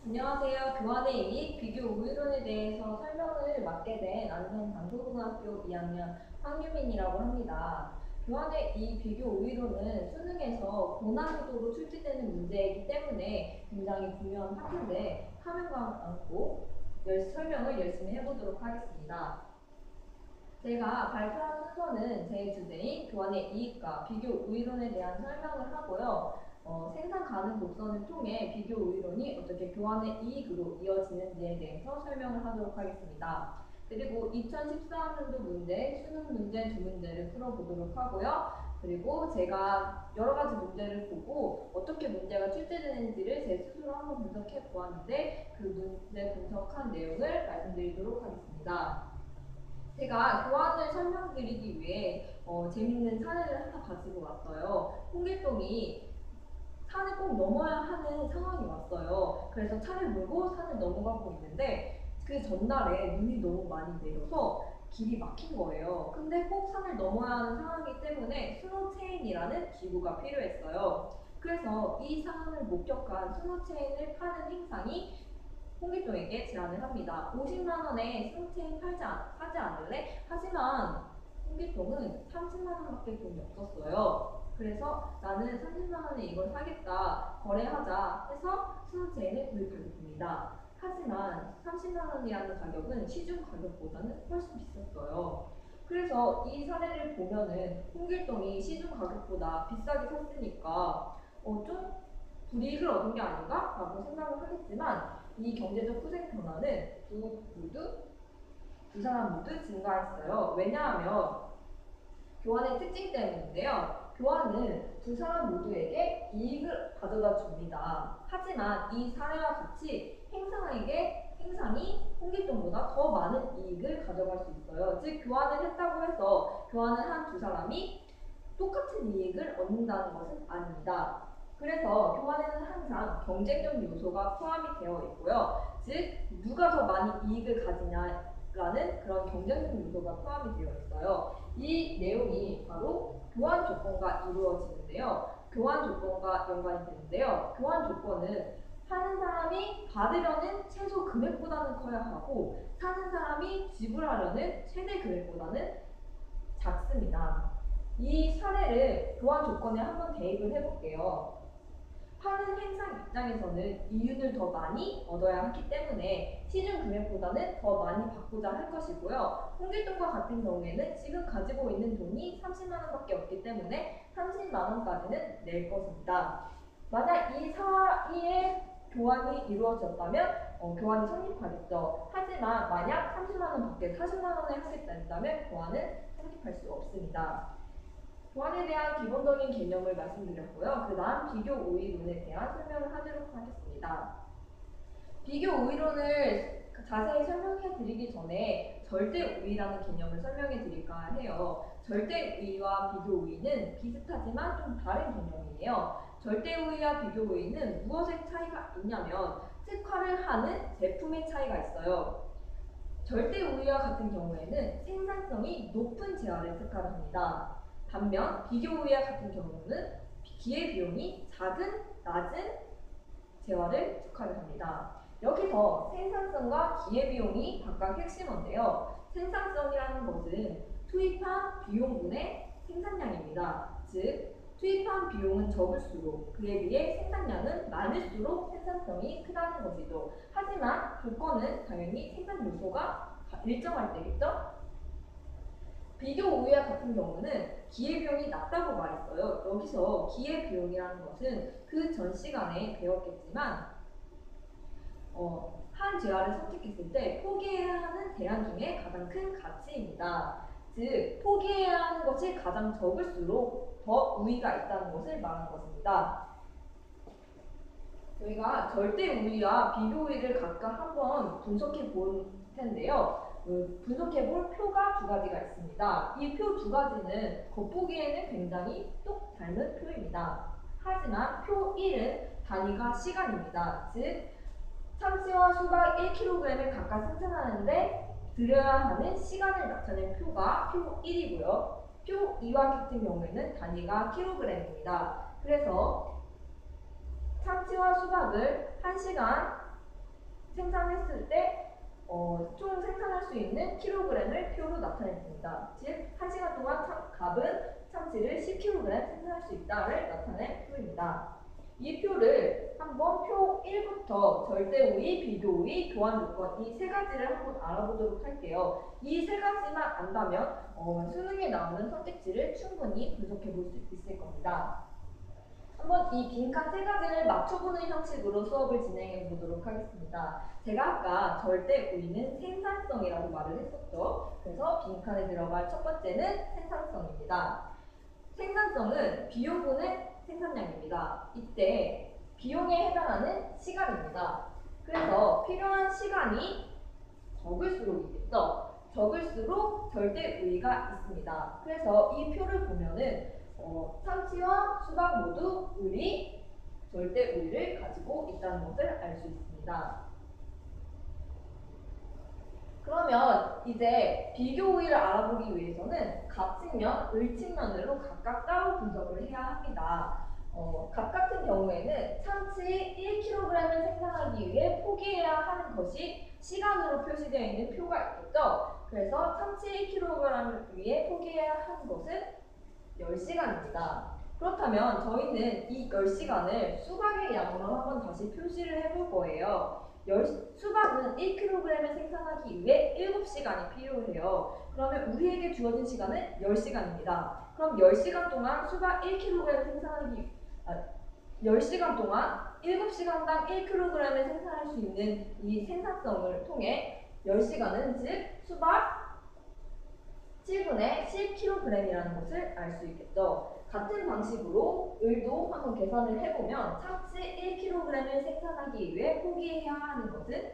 안녕하세요. 교환의 이익 비교 우위론에 대해서 설명을 맡게 된 안산 강서고등학교 2학년 황유민이라고 합니다. 교환의 이익 비교 우위론은 수능에서 고난이도로 출제되는 문제이기 때문에 굉장히 중요한 파트인데 화면과 않고 설명을 열심히 해보도록 하겠습니다. 제가 발표한 순서는 제 주제인 교환의 이익과 비교 우위론에 대한 설명을 하고요. 생산 가능 곡선을 통해 비교 우위론이 어떻게 교환의 이익으로 이어지는지에 대해서 설명을 하도록 하겠습니다. 그리고 2014년도 문제, 수능 문제 두 문제를 풀어보도록 하고요. 그리고 제가 여러 가지 문제를 보고 어떻게 문제가 출제되는지를 제 스스로 한번 분석해 보았는데 그 문제 분석한 내용을 말씀드리도록 하겠습니다. 제가 교환을 설명드리기 위해 재밌는 사례를 하나 가지고 왔어요. 홍길동이 산을 꼭 넘어야 하는 상황이 왔어요. 그래서 차를 몰고 산을 넘어가고 있는데 그 전날에 눈이 너무 많이 내려서 길이 막힌 거예요. 근데 꼭 산을 넘어야 하는 상황이기 때문에 스노체인이라는 기구가 필요했어요. 그래서 이 상황을 목격한 스노체인을 파는 행상이 홍길동에게 제안을 합니다. 50만 원에 스노체인 사지 않을래? 하지만 홍길동은 30만 원밖에 돈이 없었어요. 그래서 나는 30만 원에 이걸 사겠다, 거래하자 해서 스노체인을 구입하게 됩니다. 하지만 30만 원이라는 가격은 시중 가격보다는 훨씬 비쌌어요. 그래서 이 사례를 보면은 홍길동이 시중 가격보다 비싸게 샀으니까 좀 불이익을 얻은 게 아닌가? 라고 생각을 하겠지만 이 경제적 후생 변화는 두 사람 모두 증가했어요. 왜냐하면 교환의 특징 때문인데요. 교환은 두 사람 모두에게 이익을 가져다 줍니다. 하지만 이 사례와 같이 행상이 홍길동보다 더 많은 이익을 가져갈 수 있어요. 즉 교환을 했다고 해서 교환을 한 두 사람이 똑같은 이익을 얻는다는 것은 아닙니다. 그래서 교환에는 항상 경쟁적 요소가 포함이 되어 있고요. 즉 누가 더 많이 이익을 가지냐라는 그런 경쟁적 요소가 포함이 되어 있어요. 이 내용이 바로 교환 조건과 이루어지는데요. 교환 조건과 연관이 되는데요. 교환 조건은 사는 사람이 받으려는 최소 금액보다는 커야 하고 사는 사람이 지불하려는 최대 금액보다는 작습니다. 이 사례를 교환 조건에 한번 대입을 해볼게요. 파는 행상 입장에서는 이윤을 더 많이 얻어야 하기 때문에 시중 금액보다는 더 많이 받고자 할 것이고요. 홍길동과 같은 경우에는 지금 가지고 있는 돈이 30만 원밖에 없기 때문에 30만 원까지는 낼 것입니다. 만약 이 사이에 교환이 이루어졌다면 교환이 성립하겠죠. 하지만 만약 30만 원 밖에 40만 원에 하겠다면 교환은 성립할 수 없습니다. 교환에 대한 기본적인 개념을 말씀드렸고요. 그 다음 비교 우위론에 대한 설명을 하도록 하겠습니다. 비교 우위론을 자세히 설명해 드리기 전에 절대 우위라는 개념을 설명해 드릴까 해요. 절대 우위와 비교 우위는 비슷하지만 좀 다른 개념이에요. 절대 우위와 비교 우위는 무엇의 차이가 있냐면 특화를 하는 제품의 차이가 있어요. 절대 우위와 같은 경우에는 생산성이 높은 재화를 특화를 합니다. 반면 비교 우위와 같은 경우는 기회비용이 낮은 재화를 특화를 합니다. 여기서 생산성과 기회비용이 각각 핵심인데요. 생산성이라는 것은 투입한 비용분의 생산량입니다. 즉 투입한 비용은 적을수록 그에 비해 생산량은 많을수록 생산성이 크다는 것이죠. 하지만 조건은 당연히 생산 요소가 일정할 때겠죠? 비교 우위와 같은 경우는 기회비용이 낮다고 말했어요. 여기서 기회비용이라는 것은 그 전 시간에 배웠겠지만 한 재화를 선택했을 때 포기해야 하는 대안 중에 가장 큰 가치입니다. 즉 포기해야 하는 것이 가장 적을수록 더 우위가 있다는 것을 말하는 것입니다. 저희가 절대 우위와 비교 우위를 각각 한번 분석해 볼 텐데요. 분석해 볼 표가 두 가지가 있습니다. 이 표 두 가지는 겉보기에는 굉장히 똑 닮은 표입니다. 하지만 표 1은 단위가 시간입니다. 즉 참치와 수박 1kg을 각각 생산하는데 들여야 하는 시간을 나타낸 표가 표 1이고요. 표 2와 같은 경우에는 단위가 kg입니다. 그래서 참치와 수박을 1시간 생산했을 때 총 생산할 수 있는 킬로그램을 표로 나타냈습니다. 즉, 1시간 동안 갑은 참치를 10kg 생산할 수 있다를 나타낸 표입니다. 이 표를 한번 표 1부터 절대우위, 비교우위, 교환조건 이 세 가지를 한번 알아보도록 할게요. 이 세 가지만 안다면 수능에 나오는 선택지를 충분히 분석해 볼 수 있을 겁니다. 한번 이 빈칸 세 가지를 맞춰보는 형식으로 수업을 진행해 보도록 하겠습니다. 제가 아까 절대 우위는 생산성이라고 말을 했었죠. 그래서 빈칸에 들어갈 첫 번째는 생산성입니다. 생산성은 비용분의 생산량입니다. 이때 비용에 해당하는 시간입니다. 그래서 필요한 시간이 적을수록이겠죠. 적을수록 절대 우위가 있습니다. 그래서 이 표를 보면은 참치와 수박 모두 우위, 절대 우위를 가지고 있다는 것을 알 수 있습니다. 그러면 이제 비교 우위를 알아보기 위해서는 갑측면, 을측면으로 각각 따로 분석을 해야 합니다. 갑 같은 경우에는 참치 1kg을 생산하기 위해 포기해야 하는 것이 시간으로 표시되어 있는 표가 있겠죠. 그래서 참치 1kg을 위해 포기해야 하는 것은 10시간입니다. 그렇다면 저희는 이 10시간을 수박의 양으로 한번 다시 표시를 해볼 거예요. 수박은 1kg을 생산하기 위해 7시간이 필요해요. 그러면 우리에게 주어진 시간은 10시간입니다. 그럼 10시간 동안 수박 1kg 생산하기 10시간 동안 7시간당 1kg을 생산할 수 있는 이 생산성을 통해 10시간은 즉 수박 7분의 10kg이라는 것을 알 수 있겠죠. 같은 방식으로 을도 한번 계산을 해보면 참치 1kg을 생산하기 위해 포기해야 하는 것은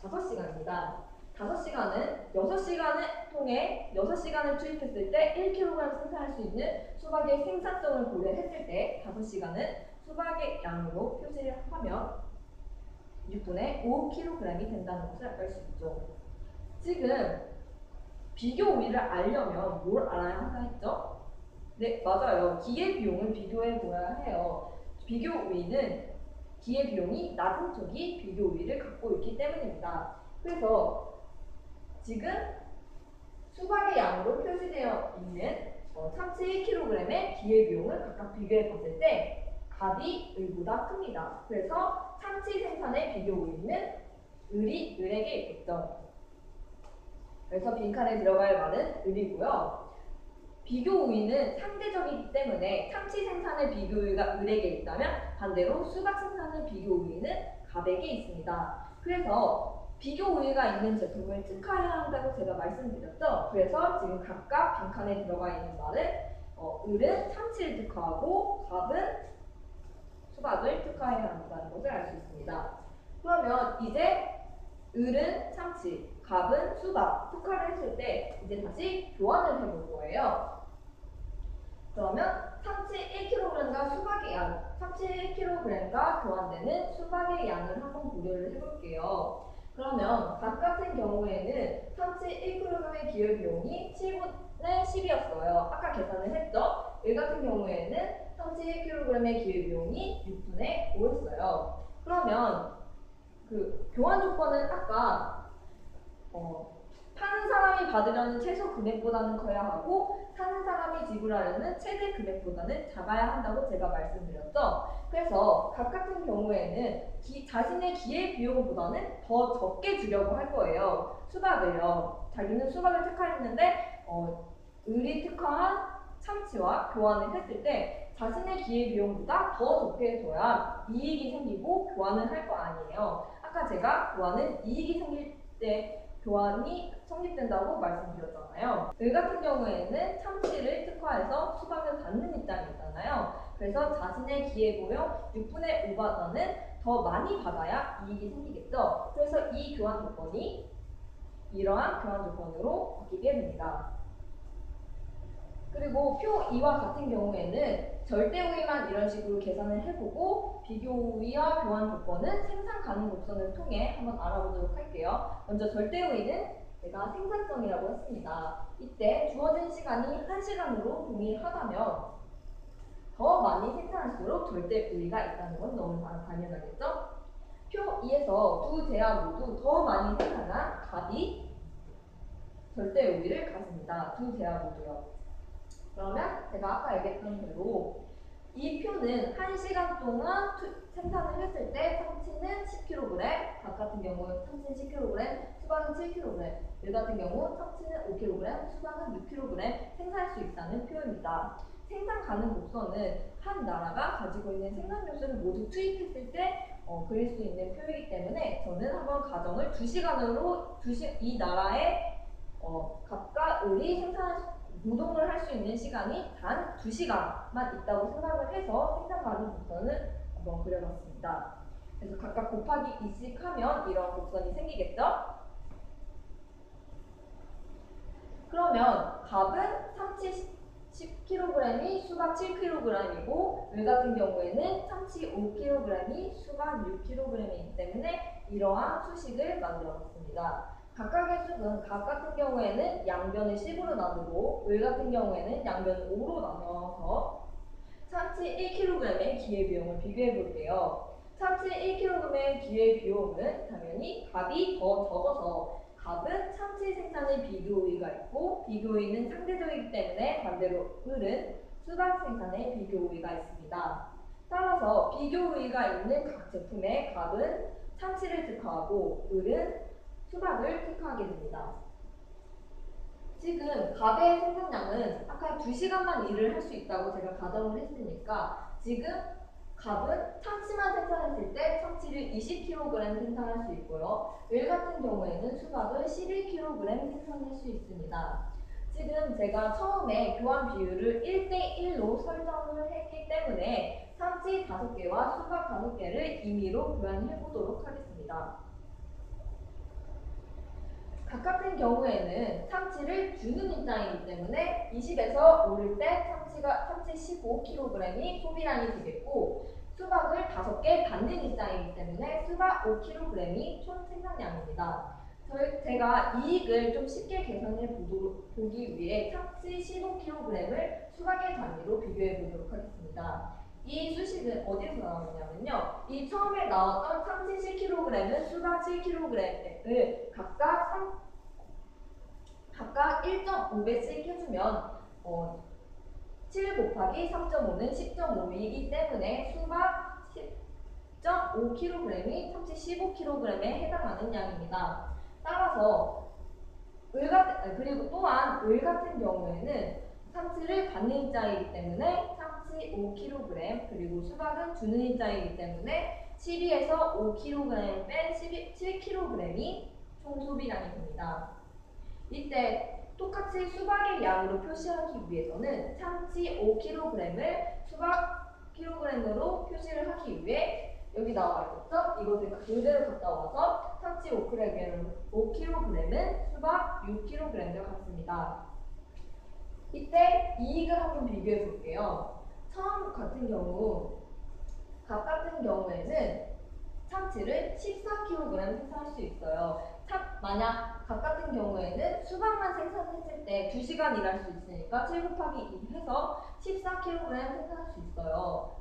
5시간입니다. 5시간은 6시간을 통해 6시간을 투입했을 때 1kg 생산할 수 있는 수박의 생산성을 고려했을 때 5시간은 수박의 양으로 표시를 하면 6분의 5kg이 된다는 것을 알 수 있죠. 지금 비교 우위를 알려면 뭘 알아야 한다 했죠? 네, 맞아요. 기회비용을 비교해 보아야 해요. 비교 우위는 기회비용이 낮은 쪽이 비교 우위를 갖고 있기 때문입니다. 그래서 지금 수박의 양으로 표시되어 있는 참치 1kg의 기회비용을 각각 비교해 봤을 때 갑이 을보다 큽니다. 그래서 참치 생산의 비교 우위는 을이 을에게 있겠죠. 그래서 빈칸에 들어갈 말은 을이고요. 비교 우위는 상대적이기 때문에 참치 생산의 비교 우위가 을에게 있다면 반대로 수박 생산의 비교 우위는 갑에게 있습니다. 그래서 비교 우위가 있는 제품을 특화해야 한다고 제가 말씀드렸죠. 그래서 지금 각각 빈칸에 들어가 있는 말은 을은 참치를 특화하고 갑은 수박을 특화해야 한다는 것을 알 수 있습니다. 그러면 이제 을은 참치, 갑은 수박 특화를 했을 때 이제 다시 교환을 해볼 거예요. 그러면 참치 1kg과 수박의 양, 참치 1kg과 교환되는 수박의 양을 한번 고려를 해볼게요. 그러면 각 같은 경우에는 참치 1kg의 기회비용이 7분의 10이었어요. 아까 계산을 했죠? 을 같은 경우에는 참치 1kg의 기회비용이 6분의 5였어요. 그러면 그 교환 조건은 아까 파는 사람이 받으려는 최소 금액보다는 커야 하고 사는 사람이 지불하려는 최대 금액보다는 작아야 한다고 제가 말씀드렸죠. 그래서 각 같은 경우에는 자신의 기회 비용보다는 더 적게 주려고 할 거예요. 수박을요. 자기는 수박을 특화했는데 을이 특화한 참치와 교환을 했을 때 자신의 기회 비용보다 더 적게 줘야 이익이 생기고 교환을 할 거 아니에요. 아까 제가 교환은 이익이 생길 때 교환이 성립된다고 말씀드렸잖아요. 을 같은 경우에는 참치를 특화해서 수박을 받는 입장이잖아요. 그래서 자신의 기회비용 6분의 5보다는 더 많이 받아야 이익이 생기겠죠. 그래서 이 교환 조건이 이러한 교환 조건으로 바뀌게 됩니다. 그리고 표 2와 같은 경우에는 절대 우위만 이런 식으로 계산을 해보고 비교 우위와 교환 조건은 생산 가능 곡선을 통해 한번 알아보도록 할게요. 먼저 절대 우위는 제가 생산성이라고 했습니다. 이때 주어진 시간이 1시간으로 동일하다면 더 많이 생산할수록 절대 우위가 있다는 건 너무 당연하겠죠? 표 2에서 두 제야 모두 더 많이 생산한 갑이 절대 우위를 가집니다. 두 제야 모두요. 그러면 제가 아까 얘기했던 대로 이 표는 1시간 동안 생산을 했을 때 참치는 10kg, 닭 같은 경우 참치는 10kg, 수박은 7kg, 일 같은 경우 참치는 5kg, 수박은 6kg 생산할 수 있다는 표입니다. 생산 가능 곡선은 한 나라가 가지고 있는 생산 요소를 모두 투입했을 때 그릴 수 있는 표이기 때문에 저는 한번 가정을 2시간으로 이 나라의 갑과 을이 노동을 할 수 있는 시간이 단 2시간만 있다고 생각을 해서 생산 가능 곡선을 한번 그려봤습니다. 그래서 각각 곱하기 2씩 하면 이런 곡선이 생기겠죠? 그러면 갑은 참치 10kg이 수박 7kg이고 을 같은 경우에는 참치 5kg이 수박 6kg이기 때문에 이러한 수식을 만들어봤습니다. 각각의 수는 갑 같은 경우에는 양변을 10으로 나누고 을 같은 경우에는 양변을 5로 나눠서 참치 1kg의 기회비용을 비교해 볼게요. 참치 1kg의 기회비용은 당연히 갑이 더 적어서 갑은 참치 생산에 비교우위가 있고 비교우위는 상대적이기 때문에 반대로 을은 수박 생산에 비교우위가 있습니다. 따라서 비교우위가 있는 각 제품의 갑은 참치를 특화하고 을은 수박을 특화하게 됩니다. 지금 갑의 생산량은 아까 2시간만 일을 할 수 있다고 제가 가정을 했으니까 지금 갑은 참치만 생산했을 때 참치를 20kg 생산할 수 있고요. 을 같은 경우에는 수박을 11kg 생산할 수 있습니다. 지금 제가 처음에 교환 비율을 1대1로 설정을 했기 때문에 참치 5개와 수박 5개를 임의로 교환해 보도록 하겠습니다. 각 같은 경우에는 참치를 주는 입장이기 때문에 20에서 오를 때 참치 15kg이 소비량이 되겠고 수박을 5개 받는 입장이기 때문에 수박 5kg이 총 생산량입니다. 제가 이익을 좀 쉽게 계산해 보기 위해 참치 15kg을 수박의 단위로 비교해 보도록 하겠습니다. 이 수식은 어디서 나오느냐면요. 이 처음에 나왔던 참치 7kg은 수박 7kg을 각각 1.5배씩 해주면 7 곱하기 3.5는 10.5이기 때문에 수박 10.5kg이 참치 15kg에 해당하는 양입니다. 따라서 그리고 또한 을 같은 경우에는 참치를 받는 입장이기 때문에 참치 5kg 그리고 수박은 주는 입장이기 때문에 12에서 5kg 뺀 7kg이 총 소비량이 됩니다. 이때 똑같이 수박의 양으로 표시하기 위해서는 참치 5kg을 수박 kg으로 표시를 하기 위해 여기 나와 있었죠? 이것을 그대로 갖다 와서 참치 5kg은 수박 6kg과 같습니다. 이때 이익을 한번 비교해 볼게요. 처음 같은 경우 갑 같은 경우에는 참치를 14kg 생산할 수 있어요. 만약 갑 같은 경우에는 수박만 생산했을 때 2시간 일할 수 있으니까 7 곱하기 2 해서 14kg 생산할 수 있어요.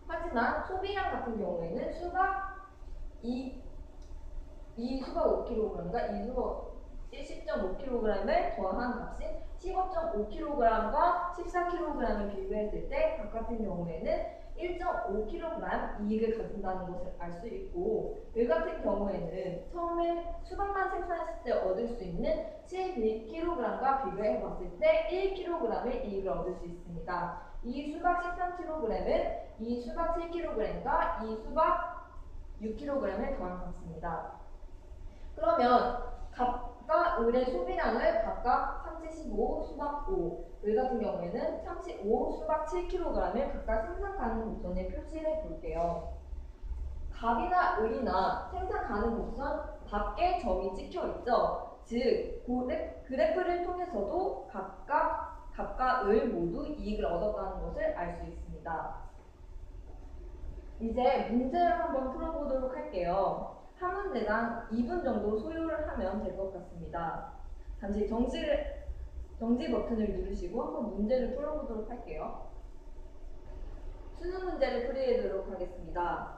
하지만 소비량 같은 경우에는 수박 5kg과 10.5kg을 더한 값인 15.5kg과 14kg을 비교했을 때 각 같은 경우에는 1.5kg 이익을 가진다는 것을 알 수 있고 을 같은 경우에는 처음에 수박만 생산했을 때 얻을 수 있는 11kg과 비교해 봤을 때 1kg의 이익을 얻을 수 있습니다. 이 수박 13kg은 이 수박 7kg과 이 수박 6kg을 더한 값입니다. 그러면 갑과 을의 소비량을 각각 참치 15, 수박 5, 을 같은 경우에는 참치 5, 수박 7kg을 각각 생산 가능 곡선에 표시해 볼게요. 갑이나 을이나 생산 가능 곡선 밖에 점이 찍혀 있죠. 즉 그래프를 통해서도 각각 갑과 을 모두 이익을 얻었다는 것을 알 수 있습니다. 이제 문제를 한번 풀어보도록 할게요. 한 문제당 2분 정도 소요를 하면 될 것 같습니다. 잠시 정지 버튼을 누르시고 한번 문제를 풀어보도록 할게요. 수능 문제를 풀이하도록 하겠습니다.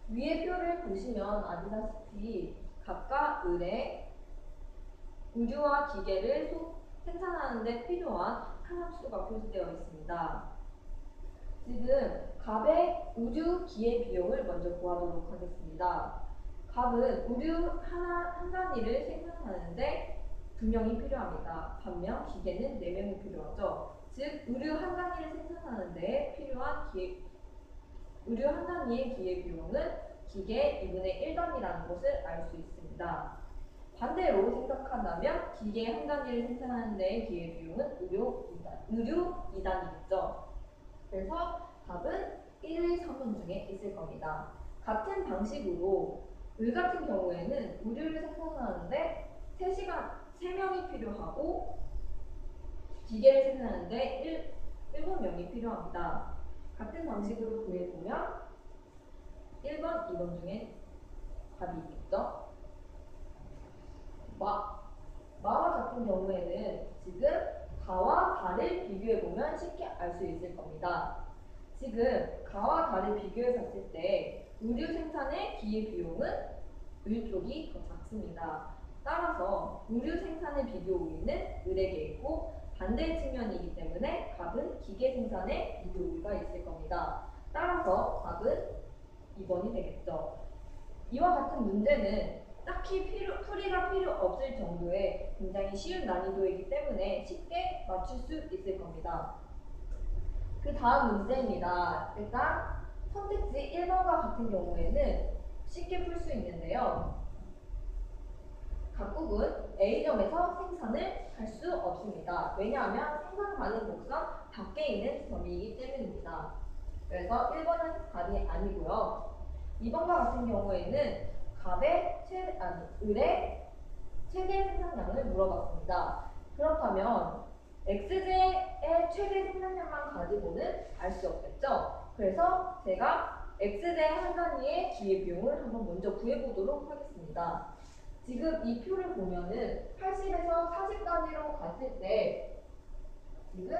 위의 표를 보시면 아시다시피 각각 을의 의류와 기계를 생산하는 데 필요한 탄압수가 표시되어 있습니다. 지금 갑의 의류 기계 비용을 먼저 구하도록 하겠습니다. 갑은 의류 한 단위를 생산하는데 2명이 필요합니다. 반면 기계는 4명이 필요하죠. 즉 의류 한 단위를 생산하는 데 필요한 의류 한 단위의 기계 비용은 기계 2분의 1단위라는 것을 알 수 있습니다. 반대로 생각한다면 기계 한 단위를 생산하는 데의 기계 비용은 의류 2단위겠죠. 그래서 답은 1, 3번 중에 있을 겁니다. 같은 방식으로 을 같은 경우에는 의류를 생산하는데 3명이 필요하고 기계를 생산하는데 7명이 필요합니다. 같은 방식으로 구해보면 1번, 2번 중에 답이 있겠죠? 마와 같은 경우에는 지금 가와 달을 비교해보면 쉽게 알 수 있을 겁니다. 지금 가와 달을 비교해 봤을 때 의류 생산의 기회 비용은 을 쪽이 더 작습니다. 따라서 의류 생산의 비교 우위는 을에게 있고 반대 측면이기 때문에 갑은 기계 생산의 비교 우위가 있을 겁니다. 따라서 답은 2번이 되겠죠. 이와 같은 문제는 딱히 풀이가 필요 없을 정도의 굉장히 쉬운 난이도이기 때문에 쉽게 맞출 수 있을 겁니다. 그 다음 문제입니다. 일단 선택지 1번과 같은 경우에는 쉽게 풀 수 있는데요. 각국은 A점에서 생산을 할 수 없습니다. 왜냐하면 생산 가능 곡선 밖에 있는 점이기 때문입니다. 그래서 1번은 답이 아니고요. 2번과 같은 경우에는 을의 최대 생산량을 물어봤습니다. 그렇다면 x제의 최대 생산량만 가지고는 알 수 없겠죠. 그래서 제가 x제 한 단위의 기회비용을 한번 먼저 구해보도록 하겠습니다. 지금 이 표를 보면은 80에서 40 단위로 갔을 때 지금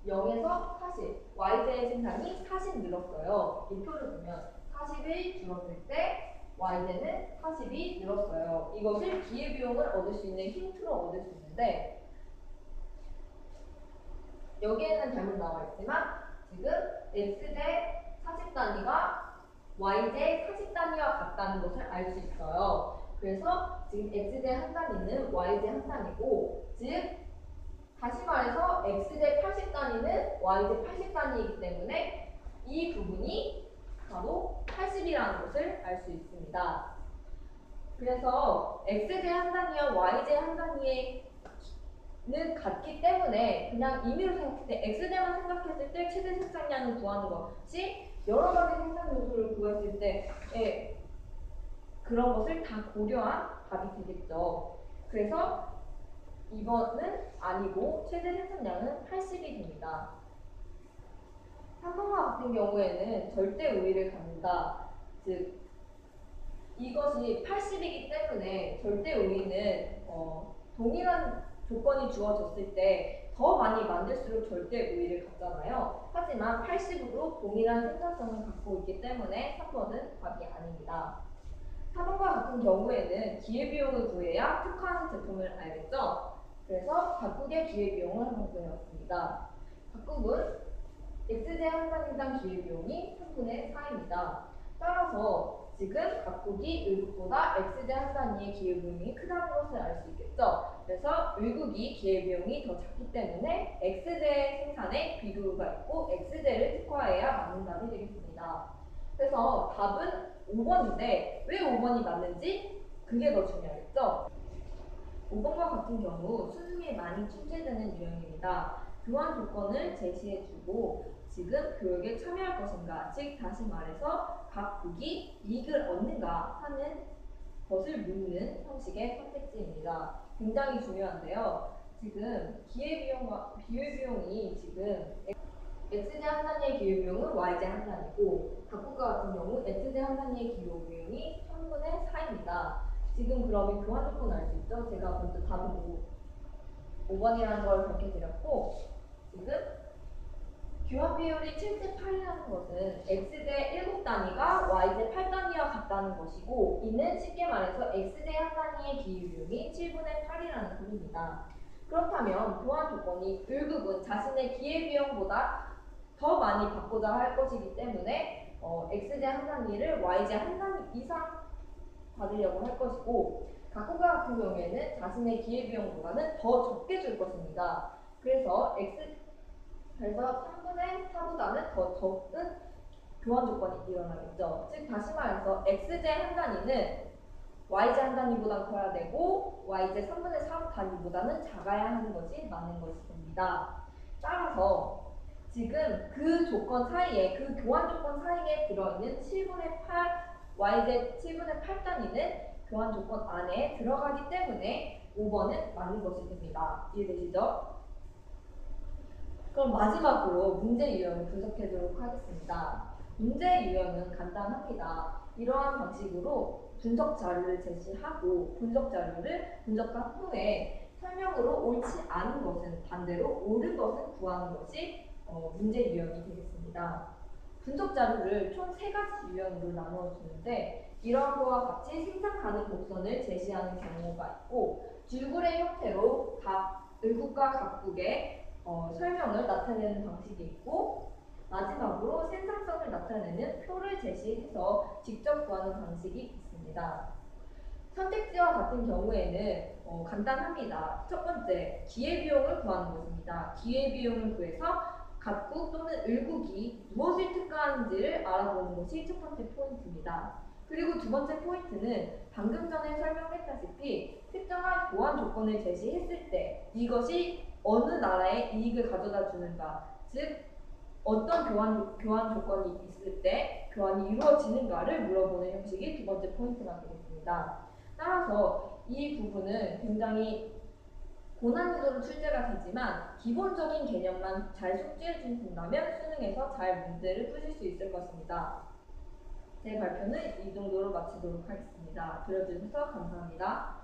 0에서 40, y제의 생산이 40 늘었어요. 이 표를 보면 40이 줄었을 때 y제는 40이 늘었어요. 이것을 기회비용을 얻을 수 있는 힌트로 얻을 수 있는데 여기에는 잘못 나와 있지만 지금 x제 40단위가 y제 40단위와 같다는 것을 알 수 있어요. 그래서 지금 x제 한 단위는 y제 한 단위고 즉 다시 말해서 x제 80단위는 y제 80단위이기 때문에 이 부분이 바로 80이라는 것을 알 수 있습니다. 그래서 x제 한 단위와 y제 한 단위의 는 같기 때문에 그냥 임의로 생각했을 때 x제만 생각했을 때 최대 생산량을 구하는 것이 여러 가지 생산 요소를 구했을 때 그런 것을 다 고려한 답이 되겠죠. 그래서 2번은 아니고 최대 생산량은 80이 됩니다. 3번과 같은 경우에는 절대 우위를 갖는다. 즉 이것이 80이기 때문에 절대 우위는 동일한 조건이 주어졌을 때 더 많이 만들수록 절대 우위를 갖잖아요. 하지만 80으로 동일한 생산성을 갖고 있기 때문에 3번은 답이 아닙니다. 4번과 같은 경우에는 기회비용을 구해야 특화하는 제품을 알겠죠? 그래서 각국의 기회비용을 한번 구해봤습니다. 각국은 x제 한 단위당 기회비용이 3분의 4입니다. 따라서 지금 각국이 을국보다 x제 한 단위의 기회비용이 크다는 것을 알 수 있겠죠. 그래서 을국이 기회비용이 더 작기 때문에 x제 생산에 비교가 있고 x제를 특화해야 맞는 답이 되겠습니다. 그래서 답은 5번인데 왜 5번이 맞는지 그게 더 중요하겠죠. 5번과 같은 경우 수능에 많이 출제되는 유형입니다. 교환 조건을 제시해주고 지금 교육에 참여할 것인가, 즉 다시 말해서 각국이 이익을 얻는가 하는 것을 묻는 형식의 선택지입니다. 굉장히 중요한데요. 지금 기회비용이 지금 x제 한 단위의 기회비용은 y제 한 단위고 각국과 같은 경우 x제 한 단위의 기회비용이 3분의 4입니다. 지금 그러면 교환 조건을 알 수 있죠? 제가 먼저 답은 5번이라는 걸 밝혀드렸고 지금 교환 비율이 7대8이라는 것은 x제 7단위가 y제 8단위와 같다는 것이고, 이는 쉽게 말해서 x제 한 단위의 기울음이 7분의 8이라는 소리입니다. 그렇다면 교환 조건이 결국은 자신의 기회비용보다 더 많이 받고자 할 것이기 때문에 x제 한 단위를 y제 한 단위 이상 받으려고 할 것이고, 각국과 같은 경우에는 자신의 기회비용보다는 더 적게 줄 것입니다. 그래서 3분의 4보다는 더 적은 교환 조건이 일어나겠죠. 즉 다시 말해서 x제 한 단위는 y제 한 단위보다 커야 되고 y제 3분의 4 단위보다는 작아야 하는 것이 맞는 것이 됩니다. 따라서 지금 그 조건 사이에, 그 교환 조건 사이에 들어있는 7분의 8 y제 7분의 8 단위는 교환 조건 안에 들어가기 때문에 5번은 맞는 것이 됩니다. 이해되시죠? 그럼 마지막으로 문제 유형을 분석해보도록 하겠습니다. 문제 유형은 간단합니다. 이러한 방식으로 분석 자료를 제시하고 분석 자료를 분석한 후에 설명으로 옳지 않은 것은 반대로 옳은 것은 구하는 것이 문제 유형이 되겠습니다. 분석 자료를 총 3가지 유형으로 나누어 주는데, 이러한 것과 같이 생산 가능 곡선을 제시하는 경우가 있고, 줄거리 형태로 각 을국과 각국의 설명을 나타내는 방식이 있고, 마지막으로 생산성을 나타내는 표를 제시해서 직접 구하는 방식이 있습니다. 선택지와 같은 경우에는 간단합니다. 첫 번째, 기회비용을 구하는 것입니다. 기회비용을 구해서 각국 또는 을국이 무엇을 특가하는지를 알아보는 것이 첫 번째 포인트입니다. 그리고 두 번째 포인트는 방금 전에 설명했다시피 특정한 교환 조건을 제시했을 때 이것이 어느 나라에 이익을 가져다 주는가, 즉 어떤 교환 조건이 있을 때 교환이 이루어지는가를 물어보는 형식이 두 번째 포인트가 되겠습니다. 따라서 이 부분은 굉장히 고난이도로 출제가 되지만 기본적인 개념만 잘 숙지해 주신다면 수능에서 잘 문제를 푸실 수 있을 것입니다. 제 발표는 이 정도로 마치도록 하겠습니다. 들어주셔서 감사합니다.